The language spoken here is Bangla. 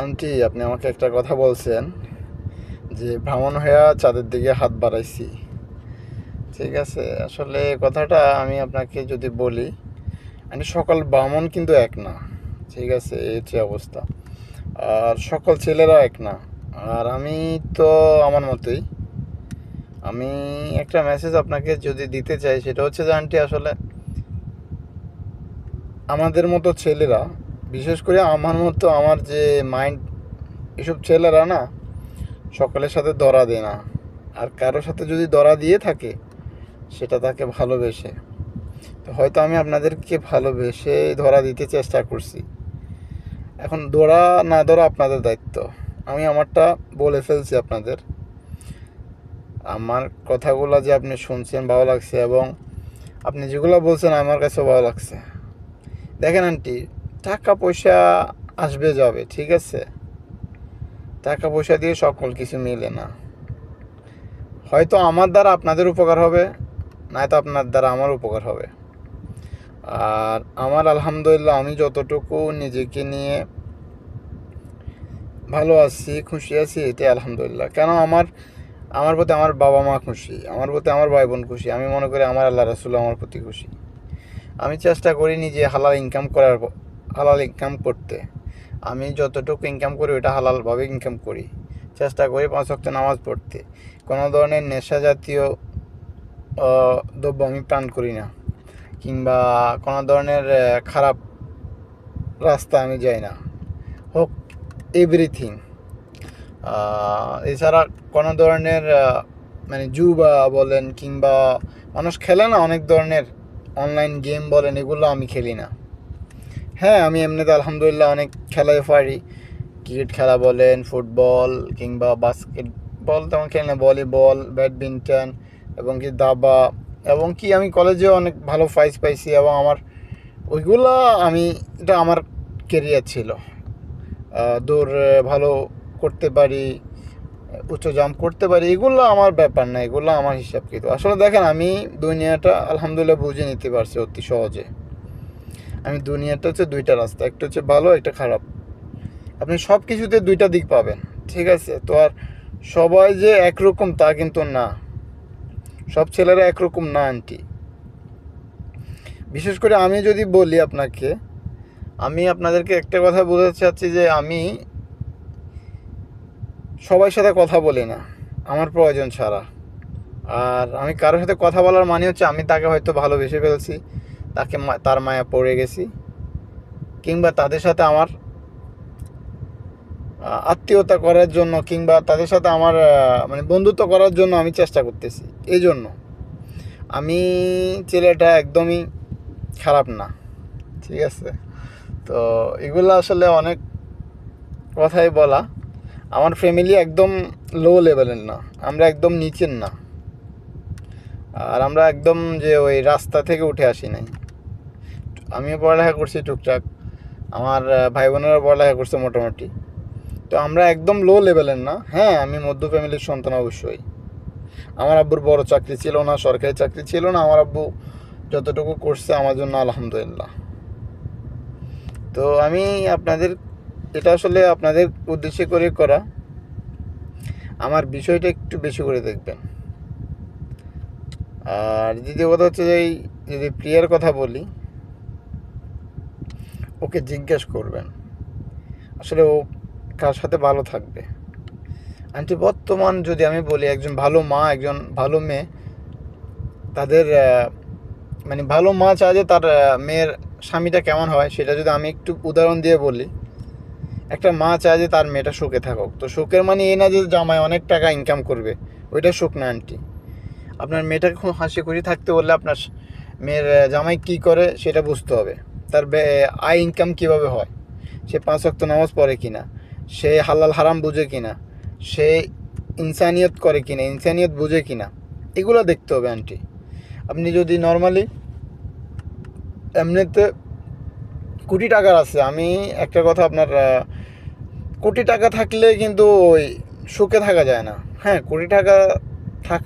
আন্টি, আপনি আমাকে একটা কথা বলছেন যে ভ্রমণ হইয়া চাঁদের দিকে হাত বাড়াইছি। ঠিক আছে, আসলে কথাটা আমি আপনাকে যদি বলি, আন্টি, সকল ব্রাহ্মণ কিন্তু এক না। ঠিক আছে, এই হচ্ছে অবস্থা। আর সকল ছেলেরা এক না। আর আমি তো আমার মতোই। আমি একটা মেসেজ আপনাকে যদি দিতে চাই, সেটা হচ্ছে যে আন্টি, আসলে আমাদের মতো ছেলেরা, বিশেষ করে আমার মতো, আমার যে মাইন্ড, এসব ছেলেরা না সকলের সাথে ধরা দেয় না। আর কারোর সাথে যদি ধরা দিয়ে থাকে, সেটা তাকে ভালোবেসে। তো হয়তো আমি আপনাদেরকে ভালোবেসে ধরা দিতে চেষ্টা করছি। এখন ধরা না ধরা আপনাদের দায়িত্ব। আমি আমারটা বলে ফেলছি আপনাদের। আমার কথাগুলো যে আপনি শুনছেন ভালো লাগছে, এবং আপনি যেগুলো বলছেন আমার কাছেও ভালো লাগছে। দেখেন আন্টি, টাকা পয়সা আসবে যাবে, ঠিক আছে? টাকা পয়সা দিয়ে সকল কিছু মিলে না। হয়তো আমার দ্বারা আপনাদের উপকার হবে, নয়তো আপনার দ্বারা আমার উপকার হবে। আর আমার আলহামদুলিল্লাহ, আমি যতটুকু নিজেকে নিয়ে ভালো আছি, খুশি আছি, এটাই আলহামদুলিল্লাহ। কেন আমার আমার প্রতি আমার বাবা মা খুশি, আমার প্রতি আমার ভাই বোন খুশি, আমি মনে করি আমার আল্লাহ রাসূল আমার প্রতি খুশি। আমি চেষ্টা করি নিজে হালাল ইনকাম করতে। আমি যতটুকু ইনকাম করি ওটা হালালভাবে ইনকাম করি। চেষ্টা করি 5 ওয়াক্ত নামাজ পড়তে। কোনো ধরনের নেশা জাতীয় দ্রব্য আমি পান করি না, কিংবা কোনো ধরনের খারাপ রাস্তা আমি যাই না, হোক এভরিথিং। এছাড়া কোনো ধরনের মানে জুয়া বলেন, কিংবা মানুষ খেলে না অনেক ধরনের অনলাইন গেম বলেন, এগুলো আমি খেলি না। হ্যাঁ, আমি এমনিতে আলহামদুলিল্লাহ অনেক খেলাই পারি। ক্রিকেট খেলা বলেন, ফুটবল কিংবা বাস্কেটবল তেমন খেলি না, ভলিবল, ব্যাডমিন্টন, এবং কি দাবা, এবং কি আমি কলেজেও অনেক ভালো প্রাইজ পাইছি। এবং আমার ওইগুলা আমি, এটা আমার কেরিয়ার ছিল। দৌড় ভালো করতে পারি, উচ্চ জাম্প করতে পারি, এগুলো আমার ব্যাপার না, এগুলো আমার হিসাব কিন্তু। আসলে দেখেন, আমি দুনিয়াটা আলহামদুলিল্লাহ বুঝে নিতে পারছি অতি সহজে। আমি দুনিয়াটা হচ্ছে দুইটা রাস্তা, একটা হচ্ছে ভালো, একটা খারাপ। আপনি সব কিছুতে দুইটা দিক পাবেন, ঠিক আছে? তো আর সবাই যে একরকম তা কিন্তু না। সব ছেলেরা একরকম না আন্টি। বিশেষ করে আমি যদি বলি আপনাকে, আমি আপনাদেরকে একটা কথা বোঝাতে চাচ্ছি যে আমি সবার সাথে কথা বলি না আমার প্রয়োজন ছাড়া। আর আমি কারোর সাথে কথা বলার মানে হচ্ছে আমি তাকে হয়তো ভালোবেসে ফেলছি, তার মায়া পড়ে গেছি, কিংবা তাদের সাথে আমার আত্মীয়তা করার জন্য, কিংবা তাদের সাথে আমার মানে বন্ধুত্ব করার জন্য আমি চেষ্টা করতেছি। এই জন্য আমি ছেলেটা একদমই খারাপ না, ঠিক আছে? তো এগুলো আসলে অনেক কথাই বলা। আমার ফ্যামিলি একদম লো লেভেলের না, আমরা একদম নিচের না। আর আমরা একদম যে ওই রাস্তা থেকে উঠে আসি নাই। আমিও পড়ালেখা করছি টুকটাক, আমার ভাই বোনেরা পড়ালেখা করছে মোটামুটি। তো আমরা একদম লো লেভেলের না। হ্যাঁ, আমি মধ্য ফ্যামিলির সন্তান অবশ্যই। আমার আব্বুর বড় চাকরি ছিল না, সরকারি চাকরি ছিল না। আমার আব্বু যতটুকু করছে আমার জন্য আলহামদুলিল্লাহ। তো আমি আপনাদের, এটা আসলে আপনাদের উদ্দেশ্যে করে করা। আমার বিষয়টা একটু বেশি করে দেখবেন। আর দ্বিতীয় কথা হচ্ছে যে, যদি প্রিয়ার কথা বলি, ওকে জিজ্ঞেস করবেন আসলে ও কার সাথে ভালো থাকবে। আন্টি, বর্তমান যদি আমি বলি, একজন ভালো মা, একজন ভালো মেয়ে, তাদের মানে ভালো মা চায় যে তার মেয়ের স্বামীটা কেমন হয়, সেটা যদি আমি একটু উদাহরণ দিয়ে বলি, একটা মা চায় যে তার মেয়েটা সুখে থাকুক। তো সুখের মানে এই না যে জামাই অনেক টাকা ইনকাম করবে, ওইটা সুখ না আন্টি। আপনার মেয়েটাকে খুব হাসি খুশি থাকতে বললে আপনার মেয়ের জামাই কী করে সেটা বুঝতে হবে। তার আয় ইনকাম কীভাবে হয়, সে 5 ওয়াক্ত নামাজ পড়ে কিনা, সে হালাল হারাম বুঝে কিনা, সে ইনসানিয়ত করে কিনা, ইনসানিয়ত বুঝে কিনা, এগুলো দেখতে হবে আন্টি। আপনি যদি নর্মালি এমনিতে কোটি টাকার আছে, আমি একটা কথা, আপনার কোটি টাকা থাকলে কিন্তু ওই সুখে থাকা যায় না। হ্যাঁ, কোটি টাকা থাকা